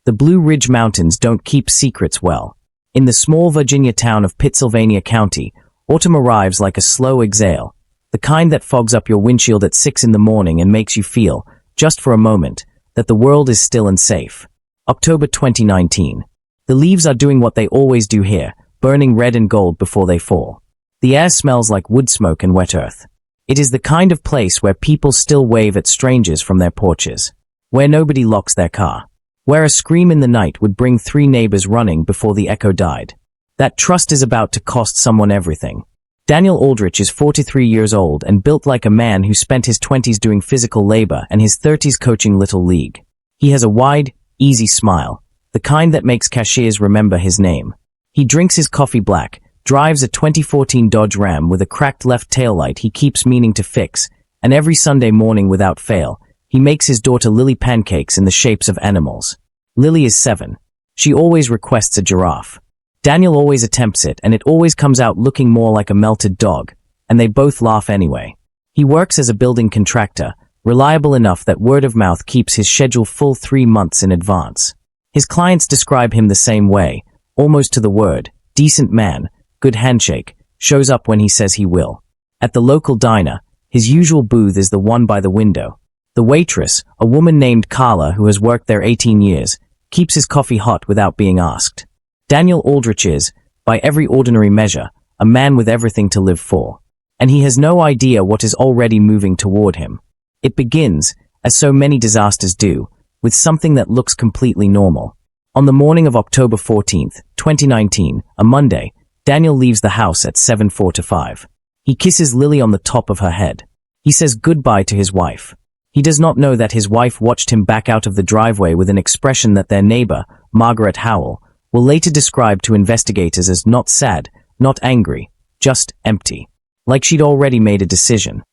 The Blue Ridge Mountains don't keep secrets well. In the small Virginia town of Pittsylvania County, autumn arrives like a slow exhale, the kind that fogs up your windshield at 6 in the morning and makes you feel, just for a moment, that the world is still and safe. October 2019. The leaves are doing what they always do here, burning red and gold before they fall. The air smells like wood smoke and wet earth. It is the kind of place where people still wave at strangers from their porches, where nobody locks their car, where a scream in the night would bring 3 neighbors running before the echo died. That trust is about to cost someone everything. Daniel Aldrich is 43 years old and built like a man who spent his 20s doing physical labor and his 30s coaching Little League. He has a wide, easy smile, the kind that makes cashiers remember his name. He drinks his coffee black, drives a 2014 Dodge Ram with a cracked left taillight he keeps meaning to fix, and every Sunday morning without fail, he makes his daughter Lily pancakes in the shapes of animals. Lily is 7. She always requests a giraffe. Daniel always attempts it, and it always comes out looking more like a melted dog, and they both laugh anyway. He works as a building contractor, reliable enough that word of mouth keeps his schedule full 3 months in advance. His clients describe him the same way, almost to the word: decent man, good handshake, shows up when he says he will. At the local diner, his usual booth is the one by the window. The waitress, a woman named Carla who has worked there 18 years, keeps his coffee hot without being asked. Daniel Aldrich is, by every ordinary measure, a man with everything to live for. And he has no idea what is already moving toward him. It begins, as so many disasters do, with something that looks completely normal. On the morning of October 14th, 2019, a Monday, Daniel leaves the house at 7:45. He kisses Lily on the top of her head. He says goodbye to his wife. He does not know that his wife watched him back out of the driveway with an expression that their neighbor, Margaret Howell, will later describe to investigators as not sad, not angry, just empty. Like she'd already made a decision.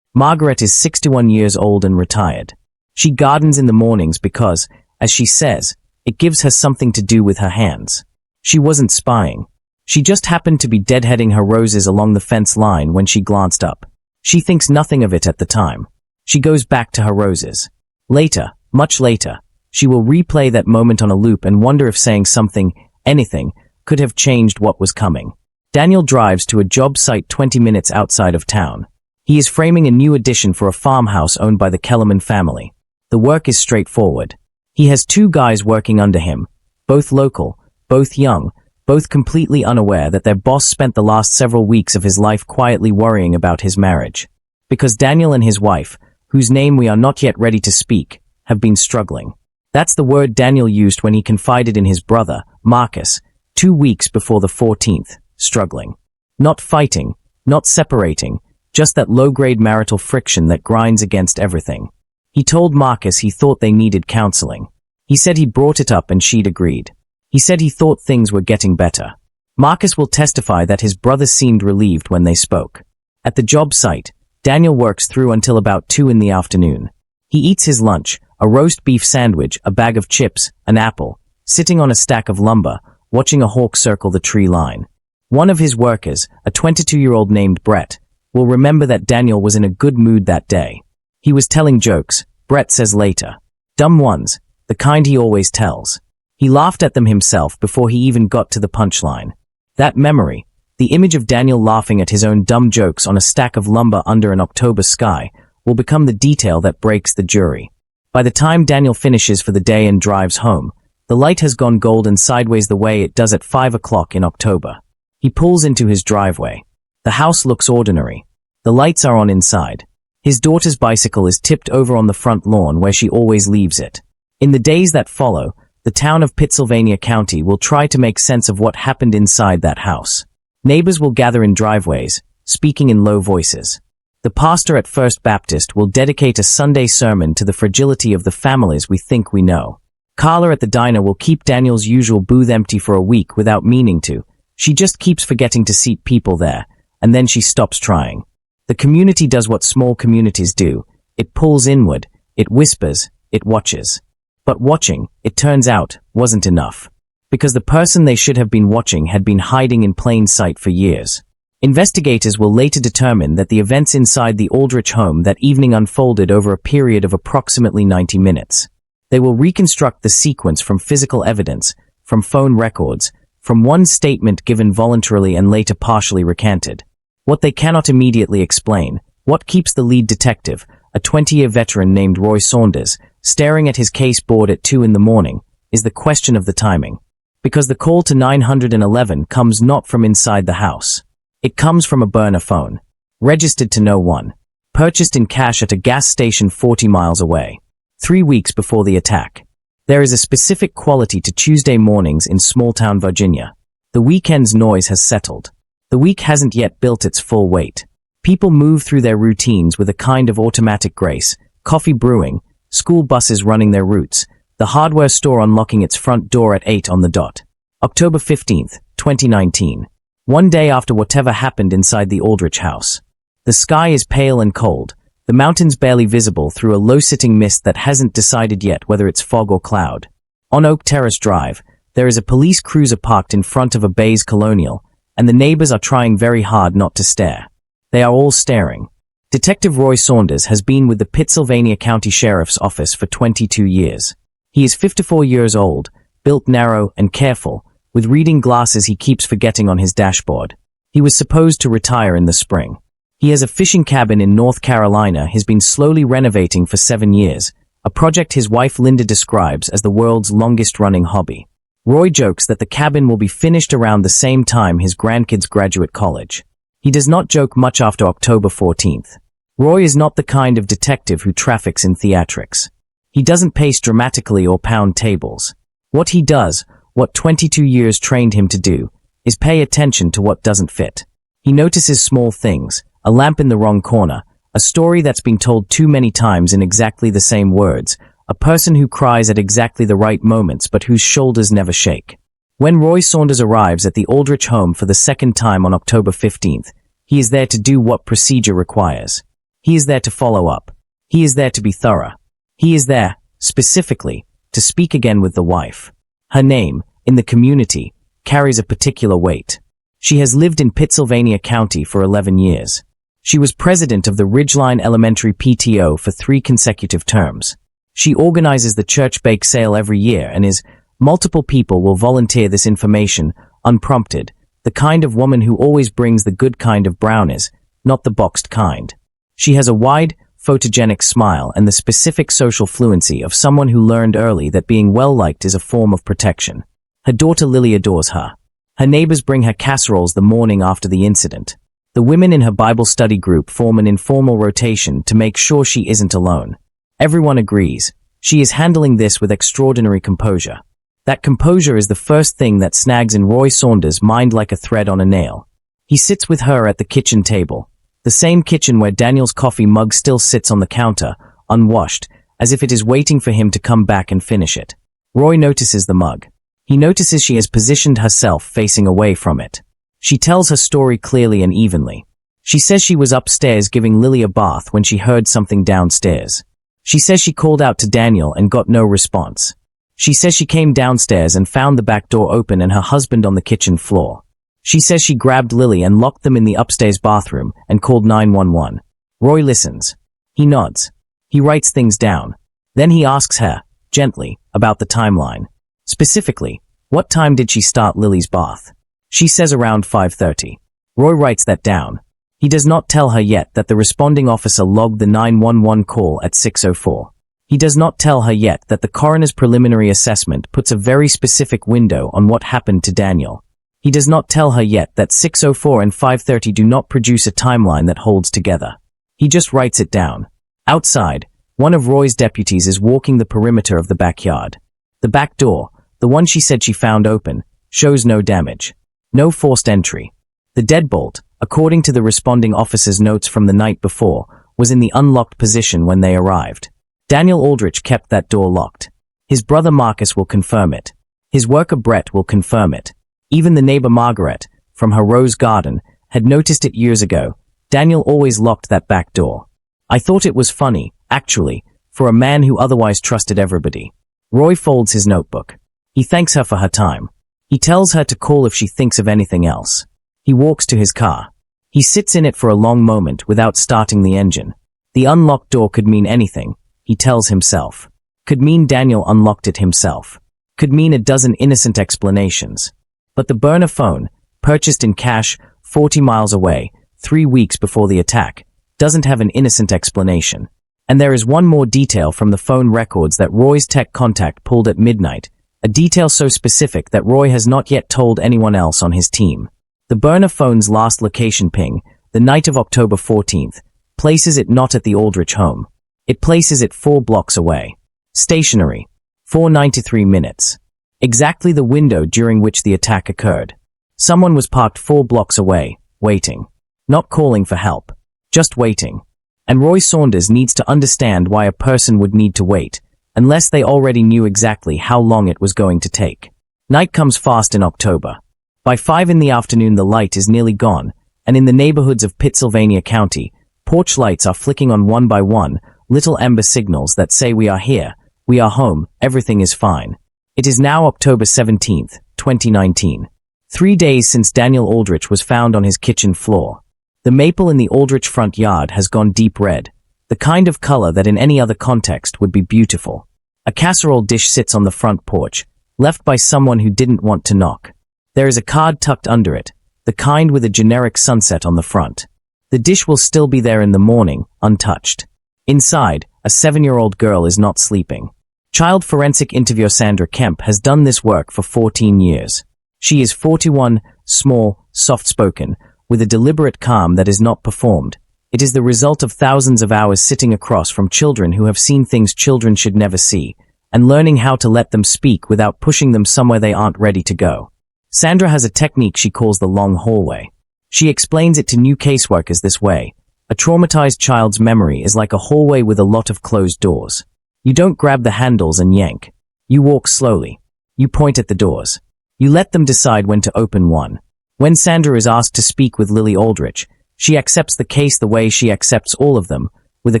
Margaret is 61 years old and retired. She gardens in the mornings because, as she says, it gives her something to do with her hands. She wasn't spying. She just happened to be deadheading her roses along the fence line when she glanced up. She thinks nothing of it at the time. She goes back to her roses. Later, much later, she will replay that moment on a loop and wonder if saying something, anything, could have changed what was coming. Daniel drives to a job site 20 minutes outside of town. He is framing a new addition for a farmhouse owned by the Kellerman family. The work is straightforward. He has 2 guys working under him, both local, both young, both completely unaware that their boss spent the last several weeks of his life quietly worrying about his marriage. Because Daniel and his wife, whose name we are not yet ready to speak, have been struggling. That's the word Daniel used when he confided in his brother, Marcus, 2 weeks before the 14th, struggling. Not fighting, not separating, just that low-grade marital friction that grinds against everything. He told Marcus he thought they needed counseling. He said he brought it up and she'd agreed. He said he thought things were getting better. Marcus will testify that his brother seemed relieved when they spoke. At the job site, Daniel works through until about 2 in the afternoon. He eats his lunch, a roast beef sandwich, a bag of chips, an apple, sitting on a stack of lumber, watching a hawk circle the tree line. One of his workers, a 22-year-old named Brett, will remember that Daniel was in a good mood that day. He was telling jokes, Brett says later. Dumb ones, the kind he always tells. He laughed at them himself before he even got to the punchline. That memory, the image of Daniel laughing at his own dumb jokes on a stack of lumber under an October sky, will become the detail that breaks the jury. By the time Daniel finishes for the day and drives home, the light has gone golden sideways the way it does at 5 o'clock in October. He pulls into his driveway. The house looks ordinary. The lights are on inside. His daughter's bicycle is tipped over on the front lawn where she always leaves it. In the days that follow, the town of Pittsylvania County will try to make sense of what happened inside that house. Neighbors will gather in driveways, speaking in low voices. The pastor at First Baptist will dedicate a Sunday sermon to the fragility of the families we think we know. Carla at the diner will keep Daniel's usual booth empty for a week without meaning to. She just keeps forgetting to seat people there, and then she stops trying. The community does what small communities do. It pulls inward, it whispers, it watches. But watching, it turns out, wasn't enough. Because the person they should have been watching had been hiding in plain sight for years. Investigators will later determine that the events inside the Aldrich home that evening unfolded over a period of approximately 90 minutes. They will reconstruct the sequence from physical evidence, from phone records, from one statement given voluntarily and later partially recanted. What they cannot immediately explain, what keeps the lead detective, a 20-year veteran named Roy Saunders, staring at his case board at 2 in the morning, is the question of the timing. Because the call to 911 comes not from inside the house. It comes from a burner phone. Registered to no one. Purchased in cash at a gas station 40 miles away. 3 weeks before the attack. There is a specific quality to Tuesday mornings in small-town Virginia. The weekend's noise has settled. The week hasn't yet built its full weight. People move through their routines with a kind of automatic grace, coffee brewing, school buses running their routes, the hardware store unlocking its front door at 8 on the dot. October 15th, 2019. One day after whatever happened inside the Aldrich house. The sky is pale and cold, the mountains barely visible through a low-sitting mist that hasn't decided yet whether it's fog or cloud. On Oak Terrace Drive, there is a police cruiser parked in front of a beige colonial, and the neighbors are trying very hard not to stare. They are all staring. Detective Roy Saunders has been with the Pittsylvania County Sheriff's Office for 22 years. He is 54 years old, built narrow and careful, with reading glasses he keeps forgetting on his dashboard. He was supposed to retire in the spring. He has a fishing cabin in North Carolina he's been slowly renovating for 7 years, a project his wife Linda describes as the world's longest-running hobby. Roy jokes that the cabin will be finished around the same time his grandkids graduate college. He does not joke much after October 14th. Roy is not the kind of detective who traffics in theatrics. He doesn't pace dramatically or pound tables. What he does, what 22 years trained him to do, is pay attention to what doesn't fit. He notices small things, a lamp in the wrong corner, a story that's been told too many times in exactly the same words, a person who cries at exactly the right moments but whose shoulders never shake. When Roy Saunders arrives at the Aldrich home for the second time on October 15th, he is there to do what procedure requires. He is there to follow up. He is there to be thorough. He is there, specifically, to speak again with the wife. Her name, in the community, carries a particular weight. She has lived in Pittsylvania County for 11 years. She was president of the Ridgeline Elementary PTO for 3 consecutive terms. She organizes the church bake sale every year and is, multiple people will volunteer this information, unprompted, the kind of woman who always brings the good kind of brownies, not the boxed kind. She has a wide, photogenic smile and the specific social fluency of someone who learned early that being well-liked is a form of protection. Her daughter Lily adores her. Her neighbors bring her casseroles the morning after the incident. The women in her Bible study group form an informal rotation to make sure she isn't alone. Everyone agrees. She is handling this with extraordinary composure. That composure is the first thing that snags in Roy Saunders' mind like a thread on a nail. He sits with her at the kitchen table. The same kitchen where Daniel's coffee mug still sits on the counter, unwashed, as if it is waiting for him to come back and finish it. Roy notices the mug. He notices she has positioned herself facing away from it. She tells her story clearly and evenly. She says she was upstairs giving Lily a bath when she heard something downstairs. She says she called out to Daniel and got no response. She says she came downstairs and found the back door open and her husband on the kitchen floor. She says she grabbed Lily and locked them in the upstairs bathroom and called 911. Roy listens. He nods. He writes things down. Then he asks her, gently, about the timeline. Specifically, what time did she start Lily's bath? She says around 5:30. Roy writes that down. He does not tell her yet that the responding officer logged the 911 call at 6:04. He does not tell her yet that the coroner's preliminary assessment puts a very specific window on what happened to Daniel. He does not tell her yet that 6:04 and 5:30 do not produce a timeline that holds together. He just writes it down. Outside, one of Roy's deputies is walking the perimeter of the backyard. The back door, the one she said she found open, shows no damage. No forced entry. The deadbolt, according to the responding officer's notes from the night before, was in the unlocked position when they arrived. Daniel Aldrich kept that door locked. His brother Marcus will confirm it. His worker Brett will confirm it. Even the neighbor Margaret, from her rose garden, had noticed it years ago. Daniel always locked that back door. I thought it was funny, actually, for a man who otherwise trusted everybody. Roy folds his notebook. He thanks her for her time. He tells her to call if she thinks of anything else. He walks to his car. He sits in it for a long moment without starting the engine. The unlocked door could mean anything, he tells himself. Could mean Daniel unlocked it himself. Could mean a dozen innocent explanations. But the burner phone, purchased in cash 40 miles away, 3 weeks before the attack, doesn't have an innocent explanation. And there is one more detail from the phone records that Roy's tech contact pulled at midnight, a detail so specific that Roy has not yet told anyone else on his team. The burner phone's last location ping, the night of October 14th, places it not at the Aldrich home. It places it 4 blocks away. Stationary. 4:93 minutes. Exactly the window during which the attack occurred. Someone was parked 4 blocks away, waiting. Not calling for help. Just waiting. And Roy Saunders needs to understand why a person would need to wait, unless they already knew exactly how long it was going to take. Night comes fast in October. By 5 in the afternoon the light is nearly gone, and in the neighborhoods of Pittsylvania County, porch lights are flicking on one by one, little ember signals that say we are here, we are home, everything is fine. It is now October 17th, 2019. 3 days since Daniel Aldrich was found on his kitchen floor. The maple in the Aldrich front yard has gone deep red, the kind of color that in any other context would be beautiful. A casserole dish sits on the front porch, left by someone who didn't want to knock. There is a card tucked under it, the kind with a generic sunset on the front. The dish will still be there in the morning, untouched. Inside, a 7-year-old girl is not sleeping. Child forensic interviewer Sandra Kemp has done this work for 14 years. She is 41, small, soft-spoken, with a deliberate calm that is not performed. It is the result of thousands of hours sitting across from children who have seen things children should never see, and learning how to let them speak without pushing them somewhere they aren't ready to go. Sandra has a technique she calls the long hallway. She explains it to new caseworkers this way. A traumatized child's memory is like a hallway with a lot of closed doors. You don't grab the handles and yank. You walk slowly. You point at the doors. You let them decide when to open one. When Sandra is asked to speak with Lily Aldrich, she accepts the case the way she accepts all of them, with a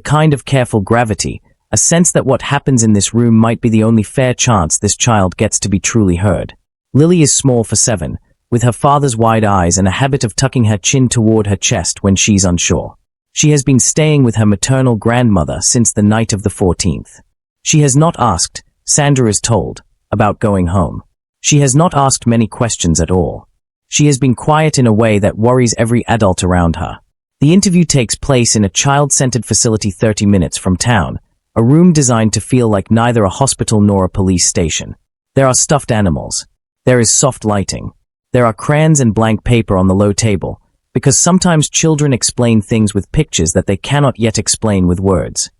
kind of careful gravity, a sense that what happens in this room might be the only fair chance this child gets to be truly heard. Lily is small for 7, with her father's wide eyes and a habit of tucking her chin toward her chest when she's unsure. She has been staying with her maternal grandmother since the night of the 14th. She has not asked, Sandra is told, about going home. She has not asked many questions at all. She has been quiet in a way that worries every adult around her. The interview takes place in a child-centered facility 30 minutes from town, a room designed to feel like neither a hospital nor a police station. There are stuffed animals. There is soft lighting. There are crayons and blank paper on the low table, because sometimes children explain things with pictures that they cannot yet explain with words.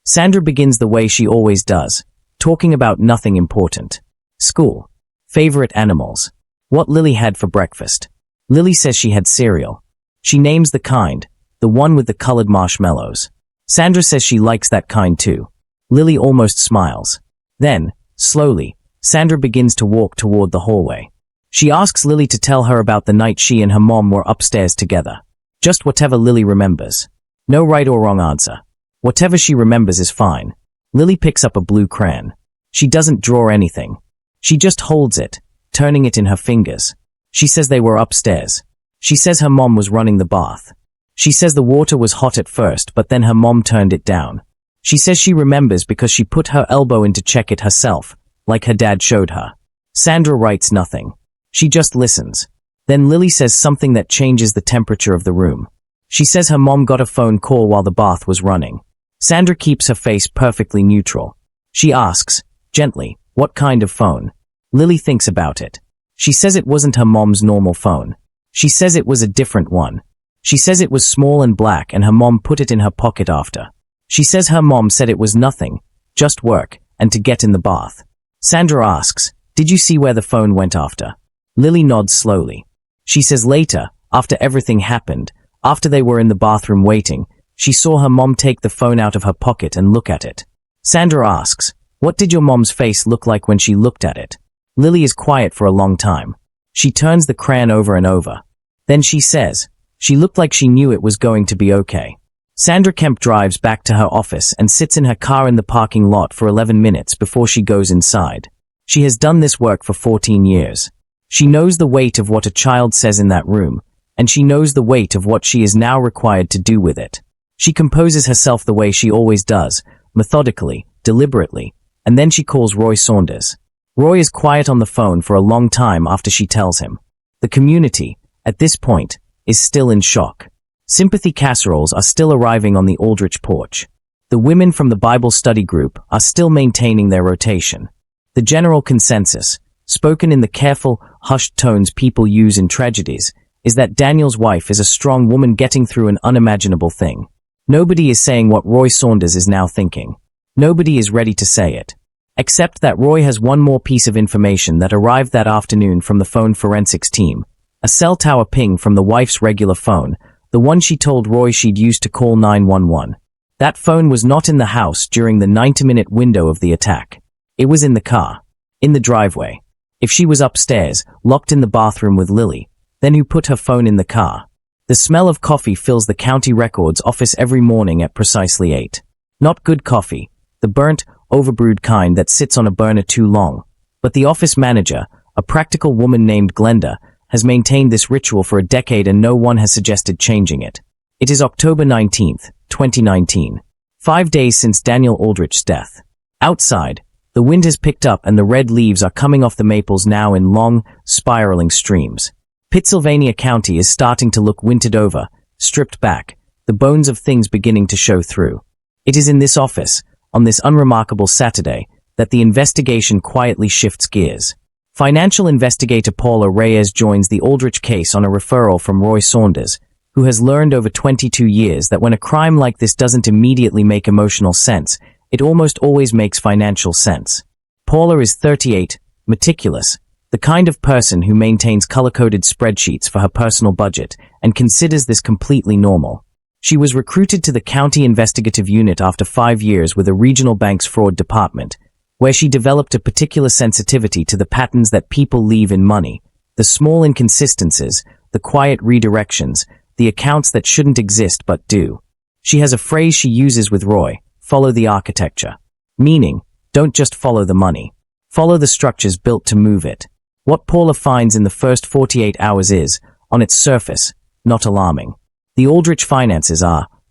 Sandra begins the way she always does, talking about nothing important. School. Favorite animals. What Lily had for breakfast. Lily says she had cereal. She names the kind, the one with the colored marshmallows. Sandra says she likes that kind too. Lily almost smiles. Then, slowly, Sandra begins to walk toward the hallway. She asks Lily to tell her about the night she and her mom were upstairs together. Just whatever Lily remembers. No right or wrong answer. Whatever she remembers is fine. Lily picks up a blue crayon. She doesn't draw anything. She just holds it, turning it in her fingers. She says they were upstairs. She says her mom was running the bath. She says the water was hot at first, but then her mom turned it down. She says she remembers because she put her elbow in to check it herself, like her dad showed her. Sandra writes nothing. She just listens. Then Lily says something that changes the temperature of the room. She says her mom got a phone call while the bath was running. Sandra keeps her face perfectly neutral. She asks, gently, what kind of phone? Lily thinks about it. She says it wasn't her mom's normal phone. She says it was a different one. She says it was small and black and her mom put it in her pocket after. She says her mom said it was nothing, just work, and to get in the bath. Sandra asks, did you see where the phone went after? Lily nods slowly. She says later, after everything happened, after they were in the bathroom waiting, she saw her mom take the phone out of her pocket and look at it. Sandra asks, what did your mom's face look like when she looked at it? Lily is quiet for a long time. She turns the crayon over and over. Then she says, she looked like she knew it was going to be okay. Sandra Kemp drives back to her office and sits in her car in the parking lot for 11 minutes before she goes inside. She has done this work for 14 years. She knows the weight of what a child says in that room, and she knows the weight of what she is now required to do with it. She composes herself the way she always does, methodically, deliberately, and then she calls Roy Saunders. Roy is quiet on the phone for a long time after she tells him. The community, at this point, is still in shock. Sympathy casseroles are still arriving on the Aldrich porch. The women from the Bible study group are still maintaining their rotation. The general consensus, spoken in the careful, hushed tones people use in tragedies, is that Daniel's wife is a strong woman getting through an unimaginable thing. Nobody is saying what Roy Saunders is now thinking. Nobody is ready to say it. Except that Roy has one more piece of information that arrived that afternoon from the phone forensics team. A cell tower ping from the wife's regular phone, the one she told Roy she'd used to call 911. That phone was not in the house during the 90-minute window of the attack. It was in the car. In the driveway. If she was upstairs, locked in the bathroom with Lily, then who put her phone in the car? The smell of coffee fills the county records office every morning at precisely 8. Not good coffee, the burnt, overbrewed kind that sits on a burner too long. But the office manager, a practical woman named Glenda, has maintained this ritual for a decade and no one has suggested changing it. It is October 19th, 2019. 5 days since Daniel Aldrich's death. Outside, the wind has picked up and the red leaves are coming off the maples now in long, spiraling streams. Pittsylvania County is starting to look wintered over, stripped back, the bones of things beginning to show through. It is in this office, on this unremarkable Saturday, that the investigation quietly shifts gears. Financial investigator Paula Reyes joins the Aldrich case on a referral from Roy Saunders, who has learned over 22 years that when a crime like this doesn't immediately make emotional sense, it almost always makes financial sense. Paula is 38, meticulous, the kind of person who maintains color-coded spreadsheets for her personal budget and considers this completely normal. She was recruited to the county investigative unit after 5 years with a regional bank's fraud department, where she developed a particular sensitivity to the patterns that people leave in money, the small inconsistencies, the quiet redirections, the accounts that shouldn't exist but do. She has a phrase she uses with Roy, follow the architecture. Meaning, don't just follow the money. Follow the structures built to move it. What Paula finds in the first 48 hours is, on its surface, not alarming. The Aldrich finances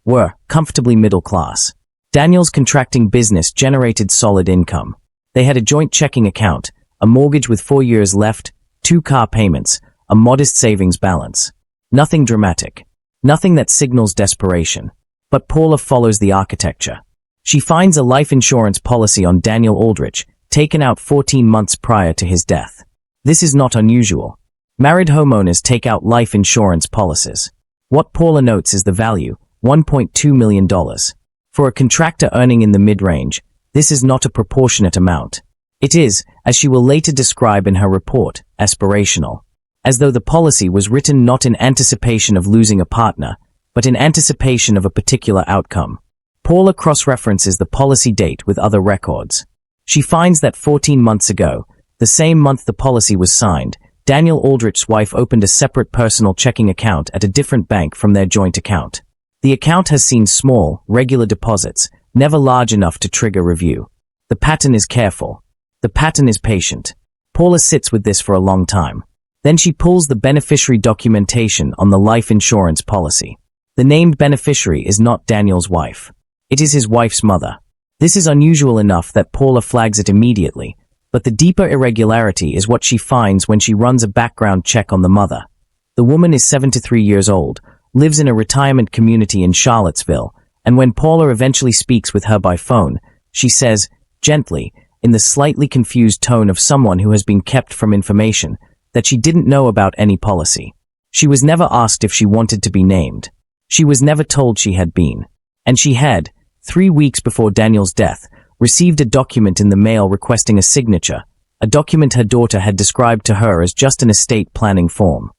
were comfortably middle class. Daniel's contracting business generated solid income. They had a joint checking account, a mortgage with 4 years left, 2 car payments, a modest savings balance. Nothing dramatic. Nothing that signals desperation. But Paula follows the architecture. She finds a life insurance policy on Daniel Aldrich, taken out 14 months prior to his death. This is not unusual. Married homeowners take out life insurance policies. What Paula notes is the value, $1.2 million. For a contractor earning in the mid-range, this is not a proportionate amount. It is, as she will later describe in her report, aspirational. As though the policy was written not in anticipation of losing a partner, but in anticipation of a particular outcome. Paula cross-references the policy date with other records. She finds that 14 months ago, the same month the policy was signed, Daniel Aldrich's wife opened a separate personal checking account at a different bank from their joint account. The account has seen small, regular deposits, never large enough to trigger review. The pattern is careful. The pattern is patient. Paula sits with this for a long time. Then she pulls the beneficiary documentation on the life insurance policy. The named beneficiary is not Daniel's wife. It is his wife's mother. This is unusual enough that Paula flags it immediately, but the deeper irregularity is what she finds when she runs a background check on the mother. The woman is 73 years old, lives in a retirement community in Charlottesville, and when Paula eventually speaks with her by phone, she says, gently, in the slightly confused tone of someone who has been kept from information, that she didn't know about any policy. She was never asked if she wanted to be named. She was never told she had been. And she had, 3 weeks before Daniel's death, received a document in the mail requesting a signature, a document her daughter had described to her as just an estate planning form.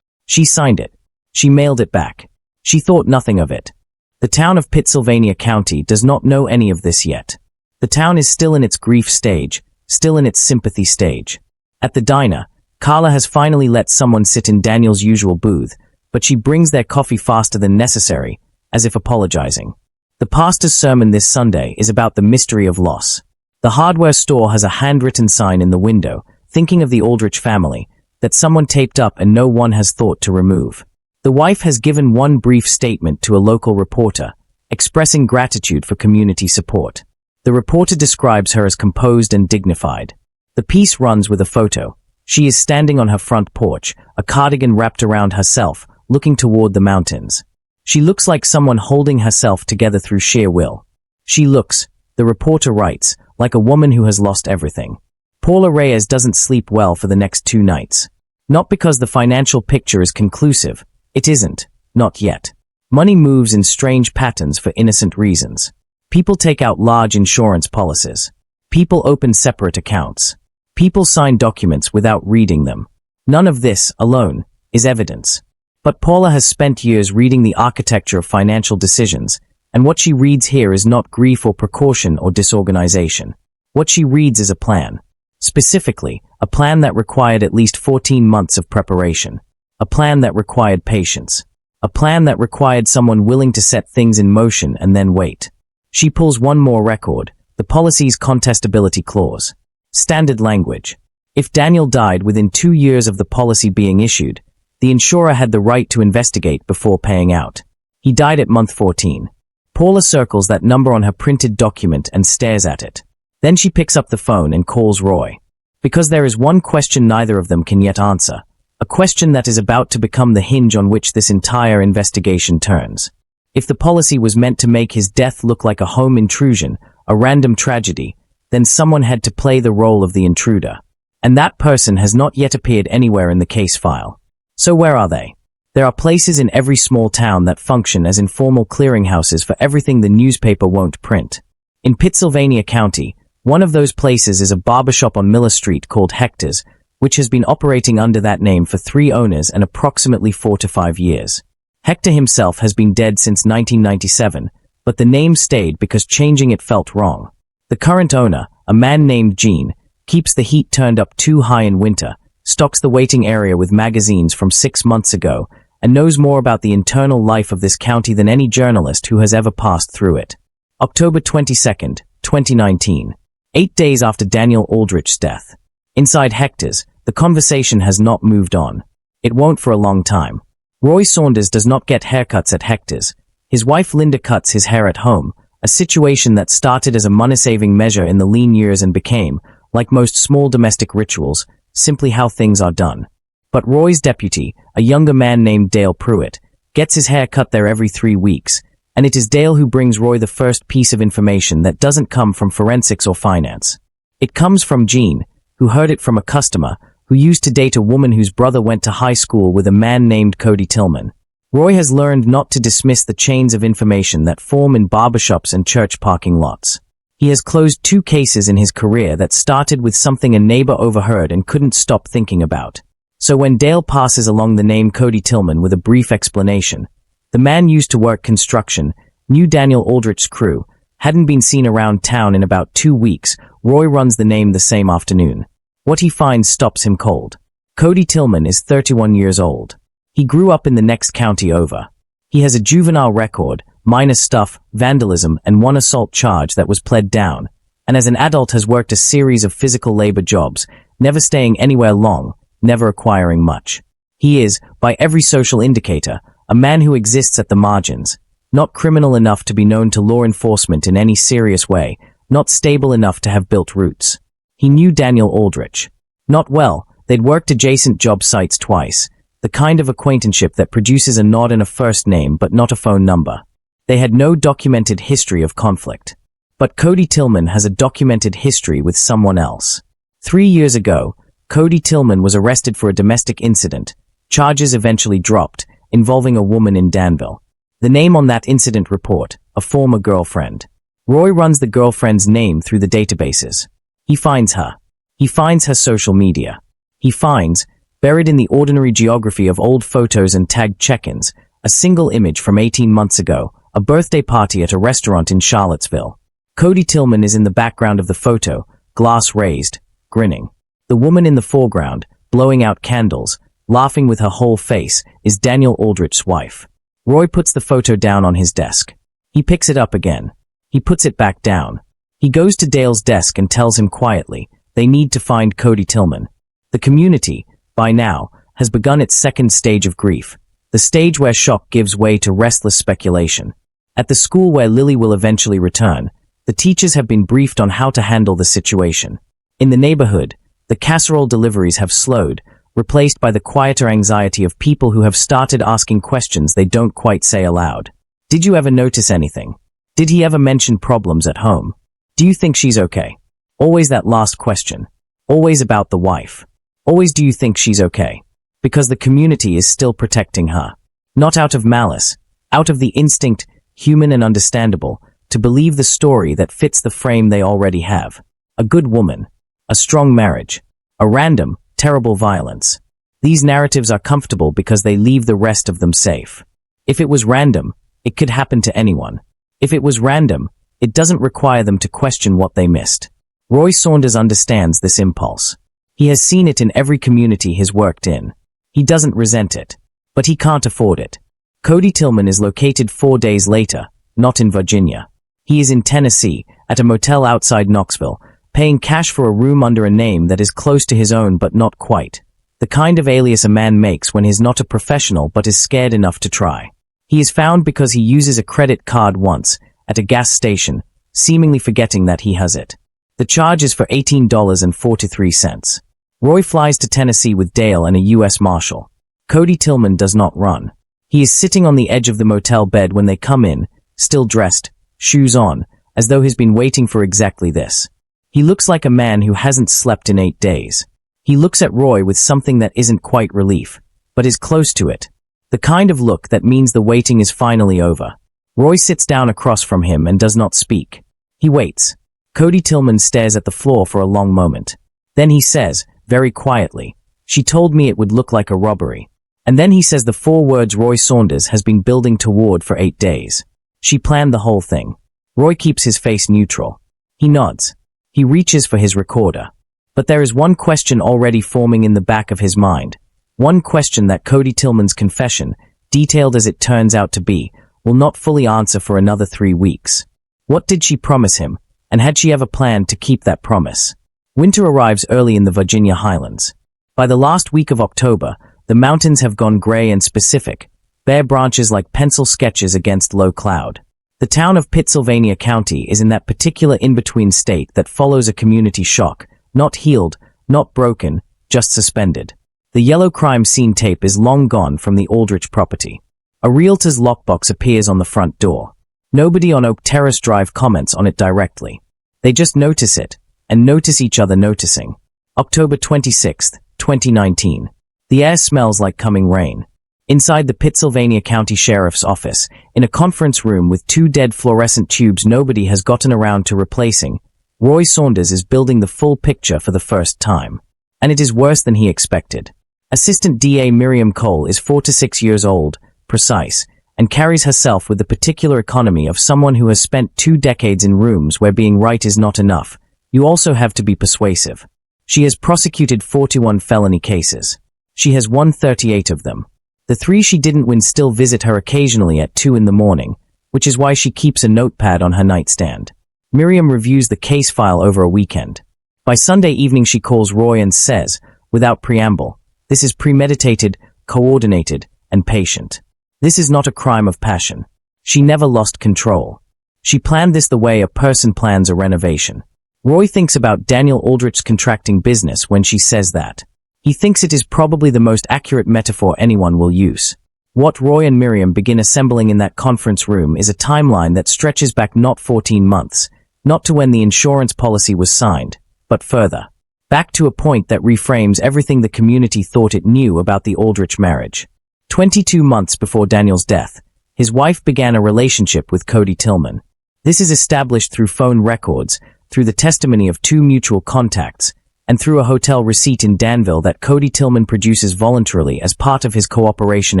She signed it. She mailed it back. She thought nothing of it. The town of Pittsylvania County does not know any of this yet. The town is still in its grief stage, still in its sympathy stage. At the diner, Carla has finally let someone sit in Daniel's usual booth, but she brings their coffee faster than necessary, as if apologizing. The pastor's sermon this Sunday is about the mystery of loss. The hardware store has a handwritten sign in the window, thinking of the Aldrich family, that someone taped up and no one has thought to remove. The wife has given one brief statement to a local reporter, expressing gratitude for community support. The reporter describes her as composed and dignified. The piece runs with a photo. She is standing on her front porch, a cardigan wrapped around herself, looking toward the mountains. She looks like someone holding herself together through sheer will. She looks, the reporter writes, like a woman who has lost everything. Paula Reyes doesn't sleep well for the next 2 nights. Not because the financial picture is conclusive. It isn't. Not yet. Money moves in strange patterns for innocent reasons. People take out large insurance policies. People open separate accounts. People sign documents without reading them. None of this, alone, is evidence. But Paula has spent years reading the architecture of financial decisions, and what she reads here is not grief or precaution or disorganization. What she reads is a plan. Specifically, a plan that required at least 14 months of preparation. A plan that required patience. A plan that required someone willing to set things in motion and then wait. She pulls one more record, the policy's contestability clause. Standard language. If Daniel died within 2 years of the policy being issued, the insurer had the right to investigate before paying out. He died at month 14. Paula circles that number on her printed document and stares at it. Then she picks up the phone and calls Roy. Because there is one question neither of them can yet answer. A question that is about to become the hinge on which this entire investigation turns. If the policy was meant to make his death look like a home intrusion, a random tragedy, then someone had to play the role of the intruder. And that person has not yet appeared anywhere in the case file. So where are they? There are places in every small town that function as informal clearinghouses for everything the newspaper won't print. In Pittsylvania County, one of those places is a barbershop on Miller Street called Hector's, which has been operating under that name for 3 owners and approximately 4 to 5 years. Hector himself has been dead since 1997, but the name stayed because changing it felt wrong. The current owner, a man named Gene, keeps the heat turned up too high in winter, stocks the waiting area with magazines from 6 months ago, and knows more about the internal life of this county than any journalist who has ever passed through it. October 22nd, 2019. 8 days after Daniel Aldrich's death. Inside Hector's, the conversation has not moved on. It won't for a long time. Roy Saunders does not get haircuts at Hector's. His wife Linda cuts his hair at home, a situation that started as a money-saving measure in the lean years and became, like most small domestic rituals, simply how things are done. But Roy's deputy, a younger man named Dale Pruitt, gets his hair cut there every 3 weeks, and it is Dale who brings Roy the first piece of information that doesn't come from forensics or finance. It comes from Gene, who heard it from a customer who used to date a woman whose brother went to high school with a man named Cody Tillman. Roy has learned not to dismiss the chains of information that form in barbershops and church parking lots. He has closed 2 cases in his career that started with something a neighbor overheard and couldn't stop thinking about. So when Dale passes along the name Cody Tillman with a brief explanation, the man used to work construction, knew Daniel Aldrich's crew, hadn't been seen around town in about 2 weeks. Roy runs the name the same afternoon. What he finds stops him cold. Cody Tillman is 31 years old. He grew up in the next county over. He has a juvenile record, minor stuff, vandalism, and 1 assault charge that was pled down, and as an adult has worked a series of physical labor jobs, never staying anywhere long, never acquiring much. He is, by every social indicator, a man who exists at the margins, not criminal enough to be known to law enforcement in any serious way, not stable enough to have built roots. He knew Daniel Aldrich. Not well, they'd worked adjacent job sites twice, the kind of acquaintanceship that produces a nod and a first name but not a phone number. They had no documented history of conflict. But Cody Tillman has a documented history with someone else. 3 years ago, Cody Tillman was arrested for a domestic incident, charges eventually dropped, involving a woman in Danville. The name on that incident report, a former girlfriend. Roy runs the girlfriend's name through the databases. He finds her. He finds her social media. He finds, buried in the ordinary geography of old photos and tagged check-ins, a single image from 18 months ago, a birthday party at a restaurant in Charlottesville. Cody Tillman is in the background of the photo, glass raised, grinning. The woman in the foreground, blowing out candles, laughing with her whole face, is Daniel Aldrich's wife. Roy puts the photo down on his desk. He picks it up again. He puts it back down. He goes to Dale's desk and tells him quietly, they need to find Cody Tillman. The community, by now, has begun its second stage of grief, the stage where shock gives way to restless speculation. At the school where Lily will eventually return, The teachers have been briefed on how to handle the situation. In the neighborhood, the casserole deliveries have slowed, replaced by the quieter anxiety of people who have started asking questions they don't quite say aloud. Did you ever notice anything? Did he ever mention problems at home? Do you think she's okay? Always that last question. Always about the wife. Always do you think she's okay? Because the community is still protecting her. Not out of malice, out of the instinct, human and understandable, to believe the story that fits the frame they already have. A good woman. A strong marriage. A random, terrible violence. These narratives are comfortable because they leave the rest of them safe. If it was random, it could happen to anyone. If it was random, it doesn't require them to question what they missed. Roy Saunders understands this impulse. He has seen it in every community he's worked in. He doesn't resent it, but he can't afford it. Cody Tillman is located 4 days later, not in Virginia. He is in Tennessee, at a motel outside Knoxville, paying cash for a room under a name that is close to his own but not quite. The kind of alias a man makes when he's not a professional but is scared enough to try. He is found because he uses a credit card once, at a gas station, seemingly forgetting that he has it. The charge is for $18.43. Roy flies to Tennessee with Dale and a U.S. Marshal. Cody Tillman does not run. He is sitting on the edge of the motel bed when they come in, still dressed, shoes on, as though he's been waiting for exactly this. He looks like a man who hasn't slept in 8 days. He looks at Roy with something that isn't quite relief, but is close to it. The kind of look that means the waiting is finally over. Roy sits down across from him and does not speak. He waits. Cody Tillman stares at the floor for a long moment. Then he says, very quietly, "She told me it would look like a robbery." And then he says the 4 words Roy Saunders has been building toward for 8 days. She planned the whole thing. Roy keeps his face neutral. He nods. He reaches for his recorder. But there is one question already forming in the back of his mind. One question that Cody Tillman's confession, detailed as it turns out to be, will not fully answer for another 3 weeks. What did she promise him, and had she ever planned to keep that promise? Winter arrives early in the Virginia highlands. By the last week of October, the mountains have gone gray and specific, bare branches like pencil sketches against low cloud. The town of Pittsylvania County is in that particular in-between state that follows a community shock, not healed, not broken, just suspended. The yellow crime scene tape is long gone from the Aldrich property. A realtor's lockbox appears on the front door. Nobody on Oak Terrace Drive comments on it directly. They just notice it, and notice each other noticing. October 26, 2019. The air smells like coming rain. Inside the Pittsylvania County Sheriff's Office, in a conference room with 2 dead fluorescent tubes nobody has gotten around to replacing, Roy Saunders is building the full picture for the first time. And it is worse than he expected. Assistant DA Miriam Cole is 4 to 6 years old, precise, and carries herself with the particular economy of someone who has spent 2 decades in rooms where being right is not enough. You also have to be persuasive. She has prosecuted 41 felony cases. She has won 38 of them. The 3 she didn't win still visit her occasionally at 2 in the morning, which is why she keeps a notepad on her nightstand. Miriam reviews the case file over a weekend. By Sunday evening she calls Roy and says, without preamble, "This is premeditated, coordinated, and patient. This is not a crime of passion. She never lost control. She planned this the way a person plans a renovation." Roy thinks about Daniel Aldrich's contracting business when she says that. He thinks it is probably the most accurate metaphor anyone will use. What Roy and Miriam begin assembling in that conference room is a timeline that stretches back not 14 months, not to when the insurance policy was signed, but further. Back to a point that reframes everything the community thought it knew about the Aldrich marriage. 22 months before Daniel's death, his wife began a relationship with Cody Tillman. This is established through phone records, through the testimony of 2 mutual contacts, and through a hotel receipt in Danville that Cody Tillman produces voluntarily as part of his cooperation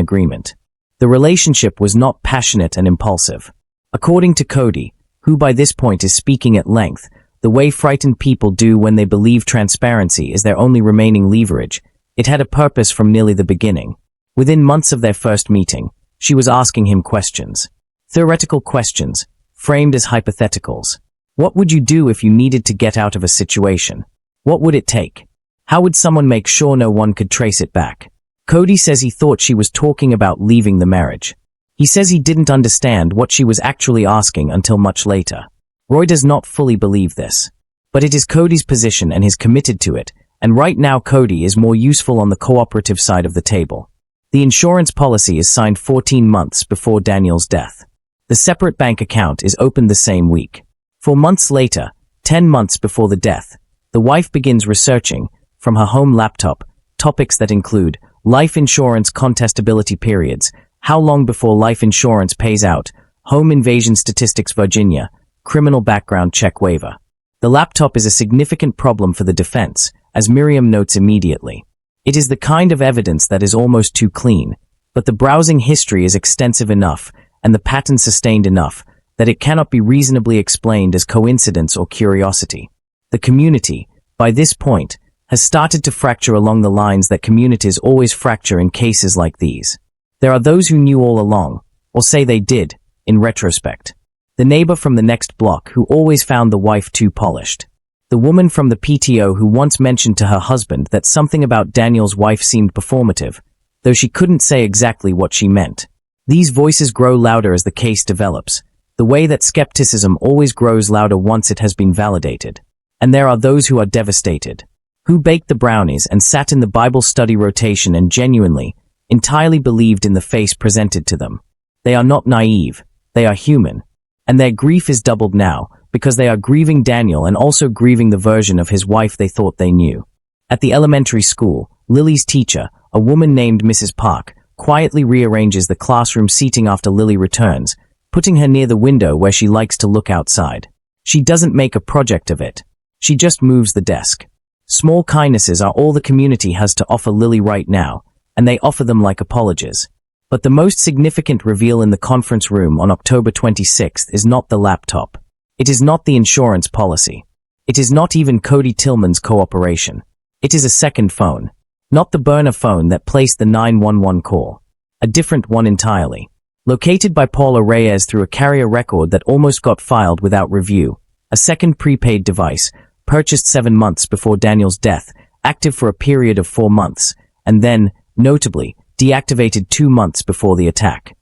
agreement. The relationship was not passionate and impulsive. According to Cody, who by this point is speaking at length, the way frightened people do when they believe transparency is their only remaining leverage, it had a purpose from nearly the beginning. Within months of their first meeting, she was asking him questions. Theoretical questions, framed as hypotheticals. What would you do if you needed to get out of a situation? What would it take? How would someone make sure no one could trace it back? Cody says he thought she was talking about leaving the marriage. He says he didn't understand what she was actually asking until much later. Roy does not fully believe this. But it is Cody's position and he's committed to it, and right now Cody is more useful on the cooperative side of the table. The insurance policy is signed 14 months before Daniel's death. The separate bank account is opened the same week. 4 months later, 10 months before the death, the wife begins researching, from her home laptop, topics that include life insurance contestability periods, how long before life insurance pays out, home invasion statistics Virginia, criminal background check waiver. The laptop is a significant problem for the defense, as Miriam notes immediately. It is the kind of evidence that is almost too clean, but the browsing history is extensive enough and the pattern sustained enough that it cannot be reasonably explained as coincidence or curiosity. The community, by this point, has started to fracture along the lines that communities always fracture in cases like these. There are those who knew all along, or say they did, in retrospect. The neighbor from the next block who always found the wife too polished. The woman from the PTO who once mentioned to her husband that something about Daniel's wife seemed performative, though she couldn't say exactly what she meant. These voices grow louder as the case develops, the way that skepticism always grows louder once it has been validated. And there are those who are devastated, who baked the brownies and sat in the Bible study rotation and genuinely, entirely believed in the face presented to them. They are not naive, they are human. And their grief is doubled now, because they are grieving Daniel and also grieving the version of his wife they thought they knew. At the elementary school, Lily's teacher, a woman named Mrs. Park, quietly rearranges the classroom seating after Lily returns, putting her near the window where she likes to look outside. She doesn't make a project of it. She just moves the desk. Small kindnesses are all the community has to offer Lily right now, and they offer them like apologies. But the most significant reveal in the conference room on October 26th is not the laptop. It is not the insurance policy. It is not even Cody Tillman's cooperation. It is a second phone. Not the burner phone that placed the 911 call. A different one entirely. Located by Paula Reyes through a carrier record that almost got filed without review. A second prepaid device, purchased 7 months before Daniel's death, active for a period of 4 months, and then, notably, deactivated 2 months before the attack.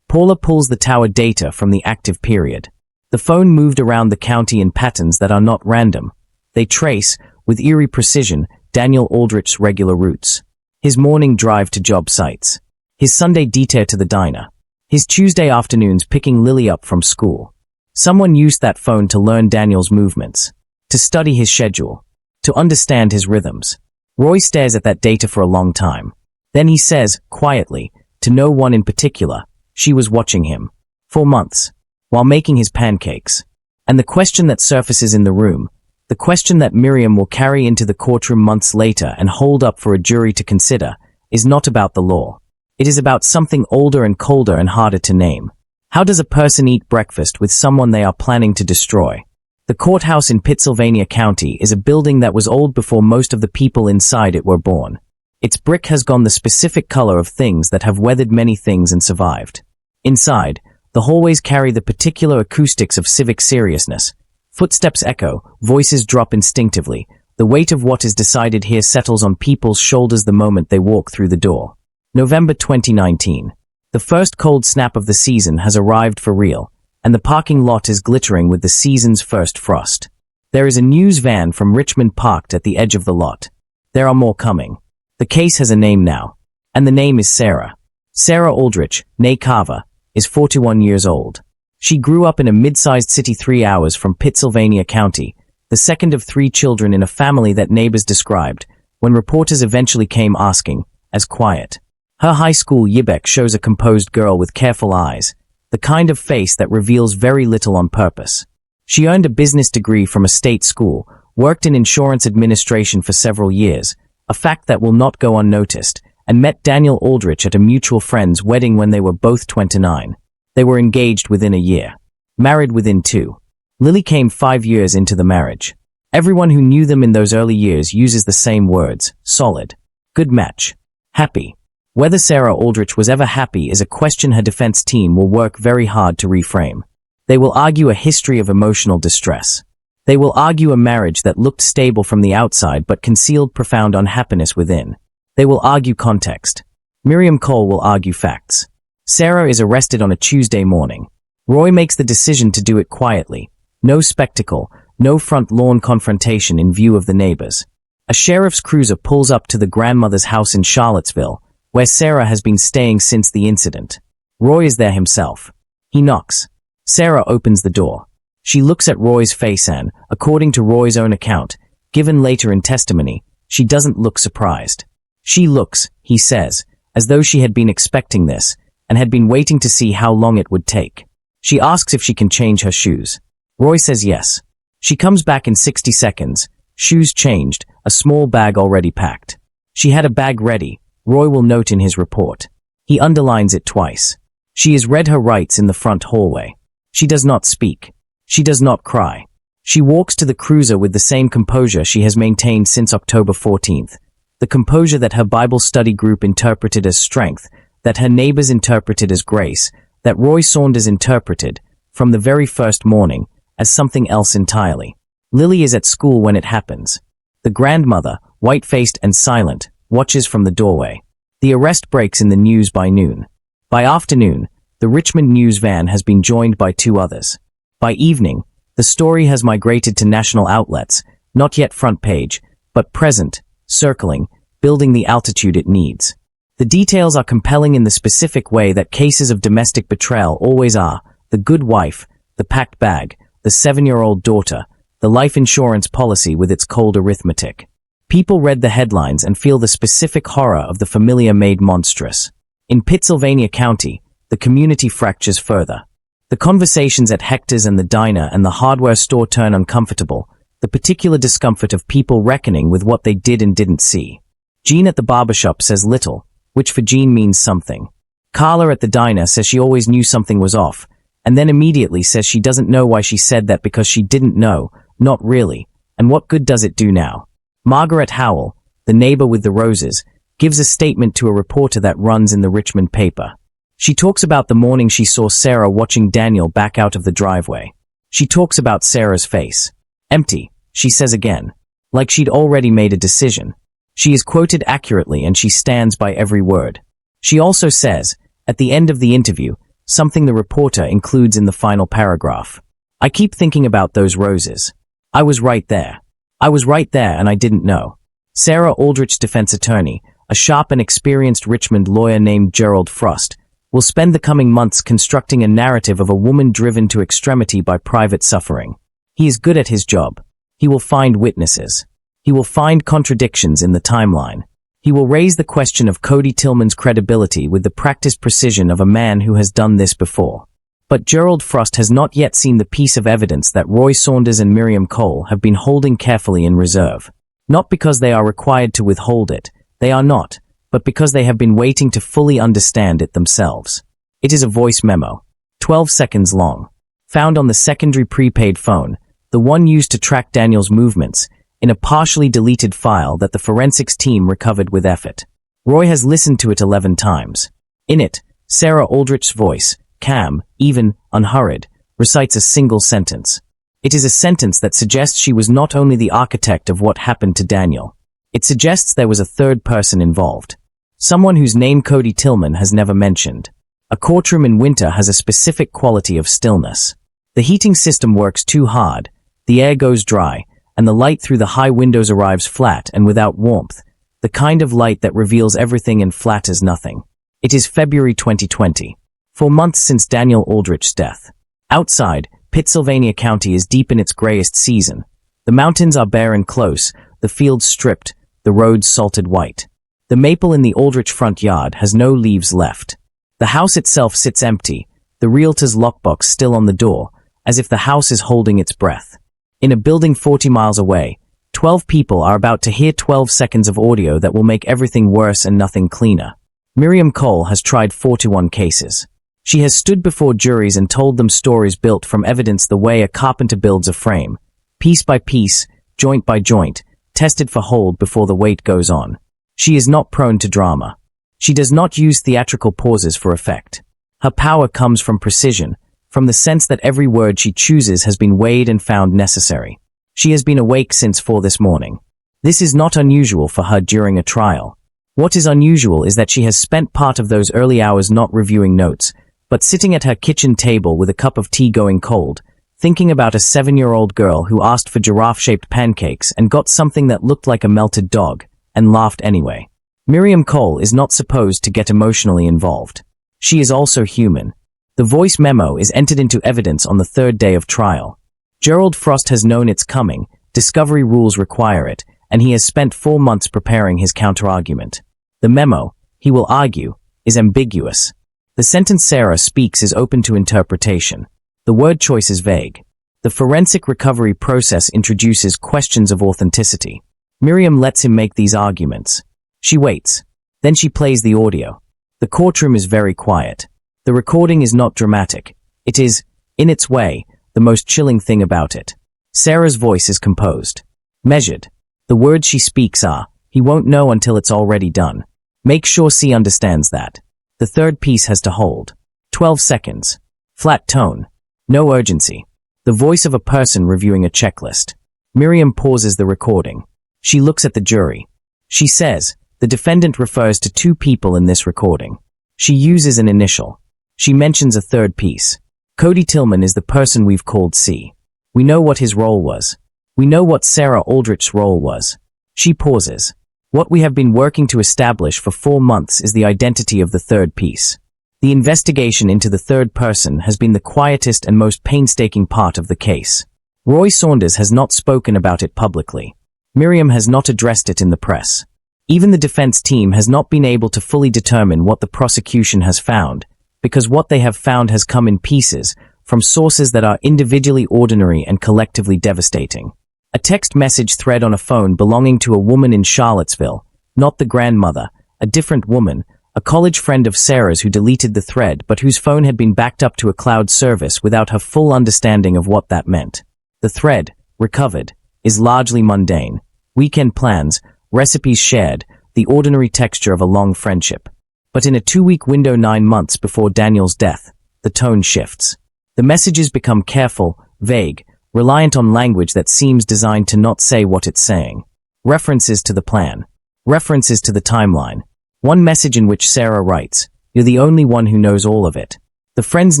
Paula pulls the tower data from the active period. The phone moved around the county in patterns that are not random. They trace, with eerie precision, Daniel Aldrich's regular routes. His morning drive to job sites. His Sunday detour to the diner. His Tuesday afternoons picking Lily up from school. Someone used that phone to learn Daniel's movements. To study his schedule. To understand his rhythms. Roy stares at that data for a long time. Then he says, quietly, to no one in particular, she was watching him. 4 months. While making his pancakes. And the question that surfaces in the room, the question that Miriam will carry into the courtroom months later and hold up for a jury to consider, is not about the law. It is about something older and colder and harder to name. How does a person eat breakfast with someone they are planning to destroy? The courthouse in Pittsylvania County is a building that was old before most of the people inside it were born. Its brick has gone the specific color of things that have weathered many things and survived. Inside, the hallways carry the particular acoustics of civic seriousness. Footsteps echo, voices drop instinctively. The weight of what is decided here settles on people's shoulders the moment they walk through the door. November 2019. The first cold snap of the season has arrived for real, and the parking lot is glittering with the season's first frost. There is a news van from Richmond parked at the edge of the lot. There are more coming. The case has a name now, and the name is Sarah. Sarah Aldrich, née Carver, is 41 years old. She grew up in a mid-sized city 3 hours from Pittsylvania County, the second of 3 children in a family that neighbors described, when reporters eventually came asking, as quiet. Her high school yearbook shows a composed girl with careful eyes, the kind of face that reveals very little on purpose. She earned a business degree from a state school, worked in insurance administration for several years, a fact that will not go unnoticed, and met Daniel Aldrich at a mutual friend's wedding when they were both 29. They were engaged within a year. Married within 2. Lily came 5 years into the marriage. Everyone who knew them in those early years uses the same words: solid, good match, happy. Whether Sarah Aldrich was ever happy is a question her defense team will work very hard to reframe. They will argue a history of emotional distress. They will argue a marriage that looked stable from the outside but concealed profound unhappiness within. They will argue context. Miriam Cole will argue facts. Sarah is arrested on a Tuesday morning. Roy makes the decision to do it quietly, No spectacle, no front lawn confrontation in view of the neighbors. A sheriff's cruiser pulls up to the grandmother's house in Charlottesville, where Sarah has been staying since the incident. Roy is there himself. He knocks. Sarah opens the door. She looks at Roy's face and, according to Roy's own account, given later in testimony, she doesn't look surprised. She looks, he says, as though she had been expecting this, and had been waiting to see how long it would take. She asks if she can change her shoes. Roy says yes. She comes back in 60 seconds, shoes changed, a small bag already packed. She had a bag ready, Roy will note in his report. He underlines it twice. She has read her rights in the front hallway. She does not speak. She does not cry. She walks to the cruiser with the same composure she has maintained since October 14th. The composure that her Bible study group interpreted as strength, that her neighbors interpreted as grace, that Roy Saunders interpreted, from the very first morning, as something else entirely. Lily is at school when it happens. The grandmother, white-faced and silent, watches from the doorway. The arrest breaks in the news by noon. By afternoon, the Richmond news van has been joined by 2 others. By evening, the story has migrated to national outlets, not yet front page, but present, circling, building the altitude it needs. The details are compelling in the specific way that cases of domestic betrayal always are: the good wife, the packed bag, the 7-year-old daughter, the life insurance policy with its cold arithmetic. People read the headlines and feel the specific horror of the familiar made monstrous. In Pittsylvania County, the community fractures further. The conversations at Hector's and the diner and the hardware store turn uncomfortable, the particular discomfort of people reckoning with what they did and didn't see. Jean at the barbershop says little, which for Jean means something. Carla at the diner says she always knew something was off, and then immediately says she doesn't know why she said that because she didn't know, not really, and what good does it do now? Margaret Howell, the neighbor with the roses, gives a statement to a reporter that runs in the Richmond paper. She talks about the morning she saw Sarah watching Daniel back out of the driveway. She talks about Sarah's face. Empty, she says again. Like she'd already made a decision. She is quoted accurately and she stands by every word. She also says, at the end of the interview, something the reporter includes in the final paragraph. I keep thinking about those roses. I was right there. I was right there and I didn't know. Sarah Aldrich's defense attorney, a sharp and experienced Richmond lawyer named Gerald Frost, will spend the coming months constructing a narrative of a woman driven to extremity by private suffering. He is good at his job. He will find witnesses. He will find contradictions in the timeline. He will raise the question of Cody Tillman's credibility with the practiced precision of a man who has done this before. But Gerald Frost has not yet seen the piece of evidence that Roy Saunders and Miriam Cole have been holding carefully in reserve. Not because they are required to withhold it, they are not, but because they have been waiting to fully understand it themselves. It is a voice memo, 12 seconds long, found on the secondary prepaid phone, the one used to track Daniel's movements, in a partially deleted file that the forensics team recovered with effort. Roy has listened to it 11 times. In it, Sarah Aldrich's voice, calm, even, unhurried, recites a single sentence. It is a sentence that suggests she was not only the architect of what happened to Daniel. It suggests there was a third person involved. Someone whose name Cody Tillman has never mentioned. A courtroom in winter has a specific quality of stillness. The heating system works too hard, the air goes dry, and the light through the high windows arrives flat and without warmth, the kind of light that reveals everything and flatters nothing. It is February 2020, 4 months since Daniel Aldrich's death. Outside, Pittsylvania County is deep in its grayest season. The mountains are bare and close, the fields stripped, the roads salted white. The maple in the Aldrich front yard has no leaves left. The house itself sits empty, the realtor's lockbox still on the door, as if the house is holding its breath. In a building 40 miles away, 12 people are about to hear 12 seconds of audio that will make everything worse and nothing cleaner. Miriam Cole has tried 41 cases. She has stood before juries and told them stories built from evidence the way a carpenter builds a frame, piece by piece, joint by joint, tested for hold before the weight goes on. She is not prone to drama. She does not use theatrical pauses for effect. Her power comes from precision, from the sense that every word she chooses has been weighed and found necessary. She has been awake since 4 this morning. This is not unusual for her during a trial. What is unusual is that she has spent part of those early hours not reviewing notes, but sitting at her kitchen table with a cup of tea going cold, thinking about a 7-year-old girl who asked for giraffe-shaped pancakes and got something that looked like a melted dog, and laughed anyway. Miriam Cole is not supposed to get emotionally involved. She is also human. The voice memo is entered into evidence on the third day of trial. Gerald Frost has known it's coming, discovery rules require it, and he has spent 4 months preparing his counterargument. The memo, he will argue, is ambiguous. The sentence Sarah speaks is open to interpretation. The word choice is vague. The forensic recovery process introduces questions of authenticity. Miriam lets him make these arguments. She waits. Then she plays the audio. The courtroom is very quiet. The recording is not dramatic. It is, in its way, the most chilling thing about it. Sarah's voice is composed. Measured. The words she speaks are, he won't know until it's already done. Make sure C understands that. The third piece has to hold. 12 seconds. Flat tone. No urgency. The voice of a person reviewing a checklist. Miriam pauses the recording. She looks at the jury. She says, the defendant refers to 2 people in this recording. She uses an initial. She mentions a third piece. Cody Tillman is the person we've called C. We know what his role was. We know what Sarah Aldrich's role was. She pauses. What we have been working to establish for 4 months is the identity of the third piece. The investigation into the third person has been the quietest and most painstaking part of the case. Roy Saunders has not spoken about it publicly. Miriam has not addressed it in the press. Even the defense team has not been able to fully determine what the prosecution has found, because what they have found has come in pieces, from sources that are individually ordinary and collectively devastating. A text message thread on a phone belonging to a woman in Charlottesville, not the grandmother, a different woman, a college friend of Sarah's who deleted the thread but whose phone had been backed up to a cloud service without her full understanding of what that meant. The thread, recovered, is largely mundane. Weekend plans, recipes shared, the ordinary texture of a long friendship. But in a 2-week window 9 months before Daniel's death, the tone shifts. The messages become careful, vague, reliant on language that seems designed to not say what it's saying. References to the plan. References to the timeline. One message in which Sarah writes, "You're the only one who knows all of it." The friend's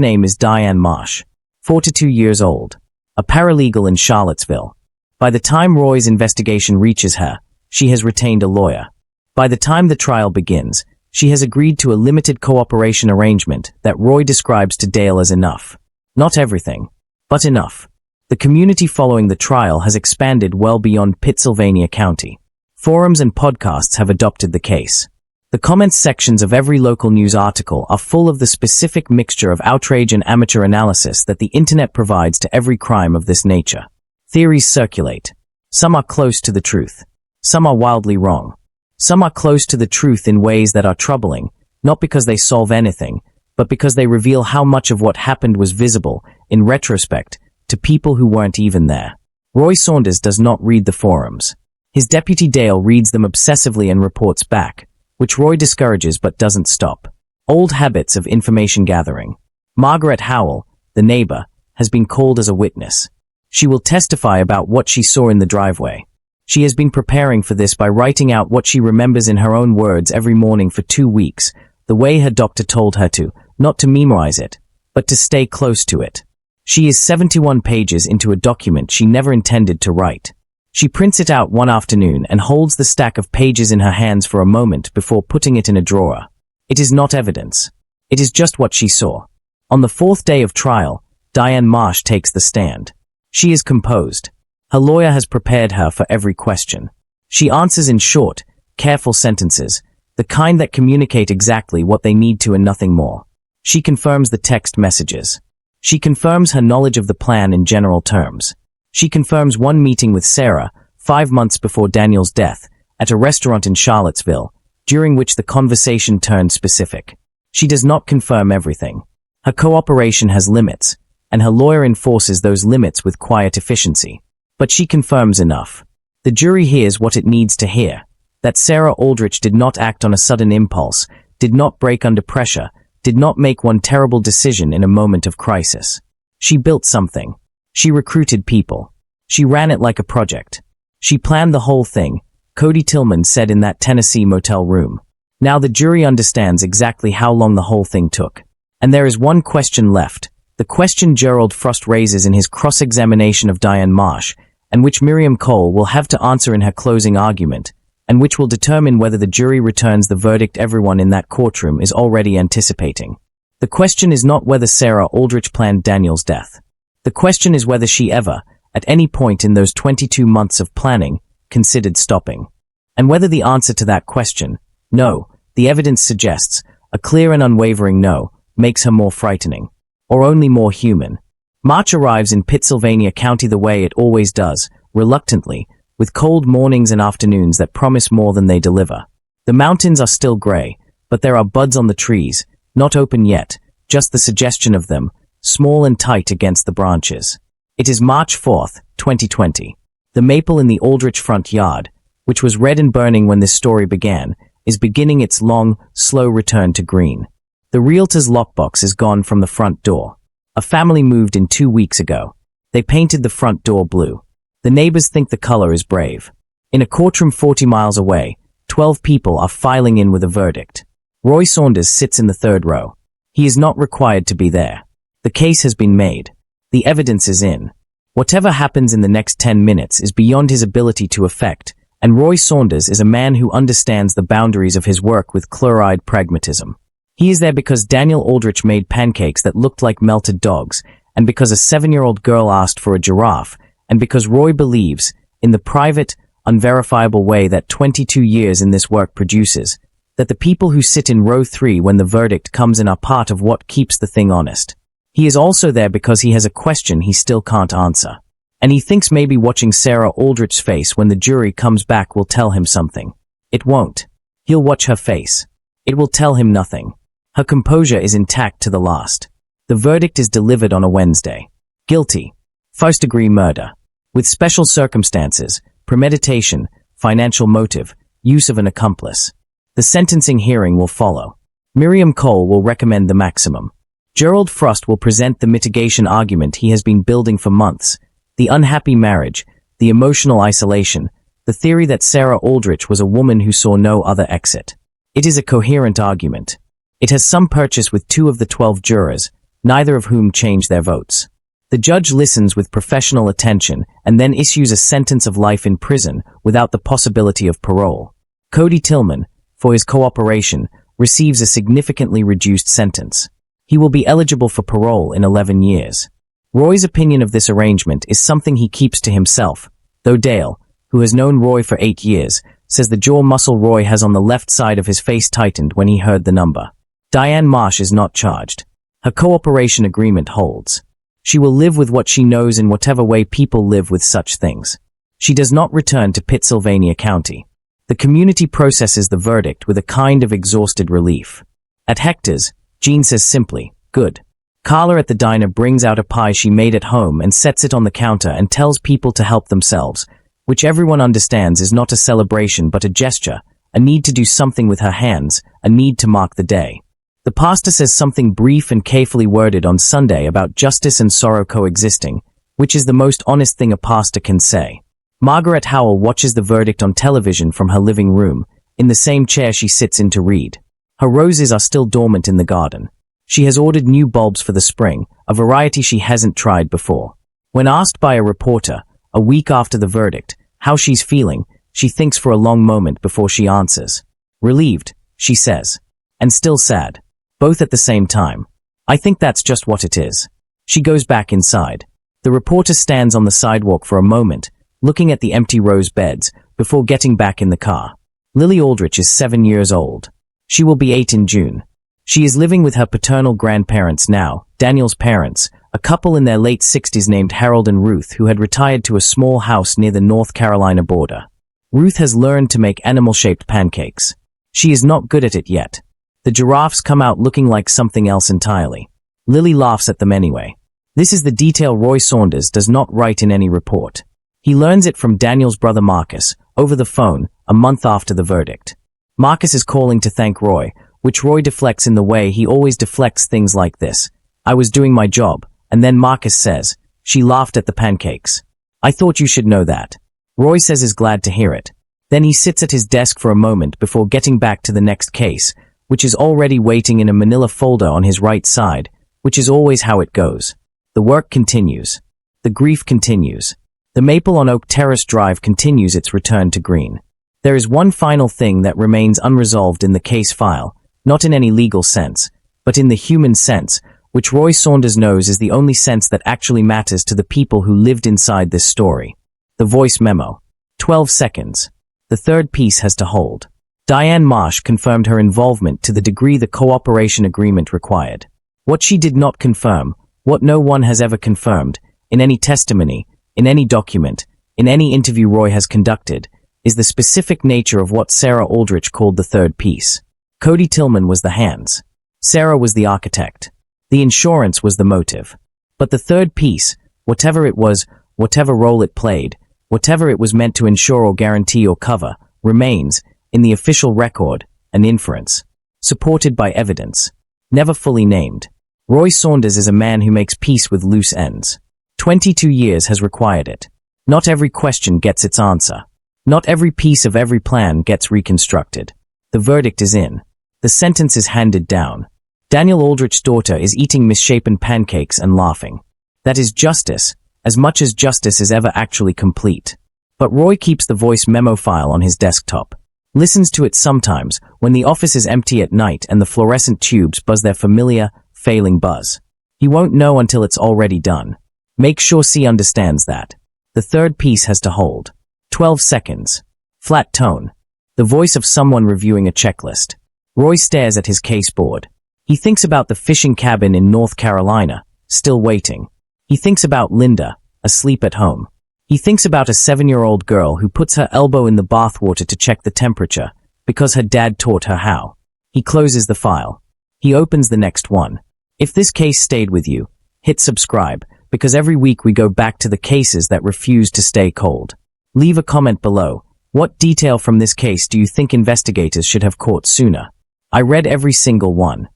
name is Diane Marsh, 42 years old, a paralegal in Charlottesville. By the time Roy's investigation reaches her, she has retained a lawyer. By the time the trial begins, she has agreed to a limited cooperation arrangement that Roy describes to Dale as enough. Not everything, but enough. The community following the trial has expanded well beyond Pittsylvania County. Forums and podcasts have adopted the case. The comments sections of every local news article are full of the specific mixture of outrage and amateur analysis that the internet provides to every crime of this nature. Theories circulate. Some are close to the truth. Some are wildly wrong. Some are close to the truth in ways that are troubling, not because they solve anything, but because they reveal how much of what happened was visible, in retrospect, to people who weren't even there. Roy Saunders does not read the forums. His deputy Dale reads them obsessively and reports back, which Roy discourages but doesn't stop. Old habits of information gathering. Margaret Howell, the neighbor, has been called as a witness. She will testify about what she saw in the driveway. She has been preparing for this by writing out what she remembers in her own words every morning for 2 weeks, the way her doctor told her to, not to memorize it, but to stay close to it. She is 71 pages into a document she never intended to write. She prints it out one afternoon and holds the stack of pages in her hands for a moment before putting it in a drawer. It is not evidence. It is just what she saw. On the 4th day of trial, Diane Marsh takes the stand. She is composed. Her lawyer has prepared her for every question. She answers in short, careful sentences, the kind that communicate exactly what they need to and nothing more. She confirms the text messages. She confirms her knowledge of the plan in general terms. She confirms one meeting with Sarah, 5 months before Daniel's death, at a restaurant in Charlottesville, during which the conversation turned specific. She does not confirm everything. Her cooperation has limits, and her lawyer enforces those limits with quiet efficiency. But she confirms enough. The jury hears what it needs to hear, that Sarah Aldrich did not act on a sudden impulse, did not break under pressure, did not make one terrible decision in a moment of crisis. She built something. She recruited people. She ran it like a project. She planned the whole thing, Cody Tillman said in that Tennessee motel room. Now the jury understands exactly how long the whole thing took. And there is one question left. The question Gerald Frost raises in his cross-examination of Diane Marsh, and which Miriam Cole will have to answer in her closing argument, and which will determine whether the jury returns the verdict everyone in that courtroom is already anticipating. The question is not whether Sarah Aldrich planned Daniel's death. The question is whether she ever, at any point in those 22 months of planning, considered stopping. And whether the answer to that question, no, the evidence suggests, a clear and unwavering no, makes her more frightening, or only more human. March arrives in Pittsylvania County the way it always does, reluctantly, with cold mornings and afternoons that promise more than they deliver. The mountains are still gray, but there are buds on the trees, not open yet, just the suggestion of them, small and tight against the branches. It is March 4th, 2020. The maple in the Aldrich front yard, which was red and burning when this story began, is beginning its long, slow return to green. The realtor's lockbox is gone from the front door. A family moved in 2 weeks ago. They painted the front door blue. The neighbors think the color is brave. In a courtroom 40 miles away, 12 people are filing in with a verdict. Roy Saunders sits in the third row. He is not required to be there. The case has been made. The evidence is in. Whatever happens in the next 10 minutes is beyond his ability to affect, and Roy Saunders is a man who understands the boundaries of his work with clear-eyed pragmatism. He is there because Daniel Aldrich made pancakes that looked like melted dogs, and because a 7-year-old girl asked for a giraffe, and because Roy believes, in the private, unverifiable way that 22 years in this work produces, that the people who sit in row 3 when the verdict comes in are part of what keeps the thing honest. He is also there because he has a question he still can't answer. And he thinks maybe watching Sarah Aldrich's face when the jury comes back will tell him something. It won't. He'll watch her face. It will tell him nothing. Her composure is intact to the last. The verdict is delivered on a Wednesday. Guilty. First-degree murder. With special circumstances, premeditation, financial motive, use of an accomplice. The sentencing hearing will follow. Miriam Cole will recommend the maximum. Gerald Frost will present the mitigation argument he has been building for months. The unhappy marriage, the emotional isolation, the theory that Sarah Aldrich was a woman who saw no other exit. It is a coherent argument. It has some purchase with 2 of the 12 jurors, neither of whom changed their votes. The judge listens with professional attention and then issues a sentence of life in prison without the possibility of parole. Cody Tillman, for his cooperation, receives a significantly reduced sentence. He will be eligible for parole in 11 years. Roy's opinion of this arrangement is something he keeps to himself, though Dale, who has known Roy for 8 years, says the jaw muscle Roy has on the left side of his face tightened when he heard the number. Diane Marsh is not charged. Her cooperation agreement holds. She will live with what she knows in whatever way people live with such things. She does not return to Pittsylvania County. The community processes the verdict with a kind of exhausted relief. At Hector's, Jean says simply, "Good." Carla at the diner brings out a pie she made at home and sets it on the counter and tells people to help themselves, which everyone understands is not a celebration but a gesture, a need to do something with her hands, a need to mark the day. The pastor says something brief and carefully worded on Sunday about justice and sorrow coexisting, which is the most honest thing a pastor can say. Margaret Howell watches the verdict on television from her living room, in the same chair she sits in to read. Her roses are still dormant in the garden. She has ordered new bulbs for the spring, a variety she hasn't tried before. When asked by a reporter, a week after the verdict, how she's feeling, she thinks for a long moment before she answers. Relieved, she says. And still sad. Both at the same time. I think that's just what it is. She goes back inside. The reporter stands on the sidewalk for a moment, looking at the empty rose beds, before getting back in the car. Lily Aldrich is 7 years old. She will be 8 in June. She is living with her paternal grandparents now, Daniel's parents, a couple in their late 60s named Harold and Ruth who had retired to a small house near the North Carolina border. Ruth has learned to make animal-shaped pancakes. She is not good at it yet. The giraffes come out looking like something else entirely. Lily laughs at them anyway. This is the detail Roy Saunders does not write in any report. He learns it from Daniel's brother Marcus, over the phone, a month after the verdict. Marcus is calling to thank Roy, which Roy deflects in the way he always deflects things like this. I was doing my job, and then Marcus says, she laughed at the pancakes. I thought you should know that. Roy says is glad to hear it. Then he sits at his desk for a moment before getting back to the next case, which is already waiting in a manila folder on his right side, which is always how it goes. The work continues. The grief continues. The maple on Oak Terrace Drive continues its return to green. There is one final thing that remains unresolved in the case file, not in any legal sense, but in the human sense, which Roy Saunders knows is the only sense that actually matters to the people who lived inside this story. The voice memo. 12 seconds. The third piece has to hold. Diane Marsh confirmed her involvement to the degree the cooperation agreement required. What she did not confirm, what no one has ever confirmed, in any testimony, in any document, in any interview Roy has conducted, is the specific nature of what Sarah Aldrich called the third piece. Cody Tillman was the hands. Sarah was the architect. The insurance was the motive. But the third piece, whatever it was, whatever role it played, whatever it was meant to ensure or guarantee or cover, remains, in the official record, an inference. Supported by evidence. Never fully named. Roy Saunders is a man who makes peace with loose ends. 22 years has required it. Not every question gets its answer. Not every piece of every plan gets reconstructed. The verdict is in. The sentence is handed down. Daniel Aldrich's daughter is eating misshapen pancakes and laughing. That is justice, as much as justice is ever actually complete. But Roy keeps the voice memo file on his desktop. Listens to it sometimes when the office is empty at night and the fluorescent tubes buzz their familiar, failing buzz. He won't know until it's already done. Make sure C understands that. The third piece has to hold. 12 seconds. Flat tone. The voice of someone reviewing a checklist. Roy stares at his case board. He thinks about the fishing cabin in North Carolina, still waiting. He thinks about Linda, asleep at home. He thinks about a 7-year-old girl who puts her elbow in the bathwater to check the temperature, because her dad taught her how. He closes the file. He opens the next one. If this case stayed with you, hit subscribe, because every week we go back to the cases that refuse to stay cold. Leave a comment below. What detail from this case do you think investigators should have caught sooner? I read every single one.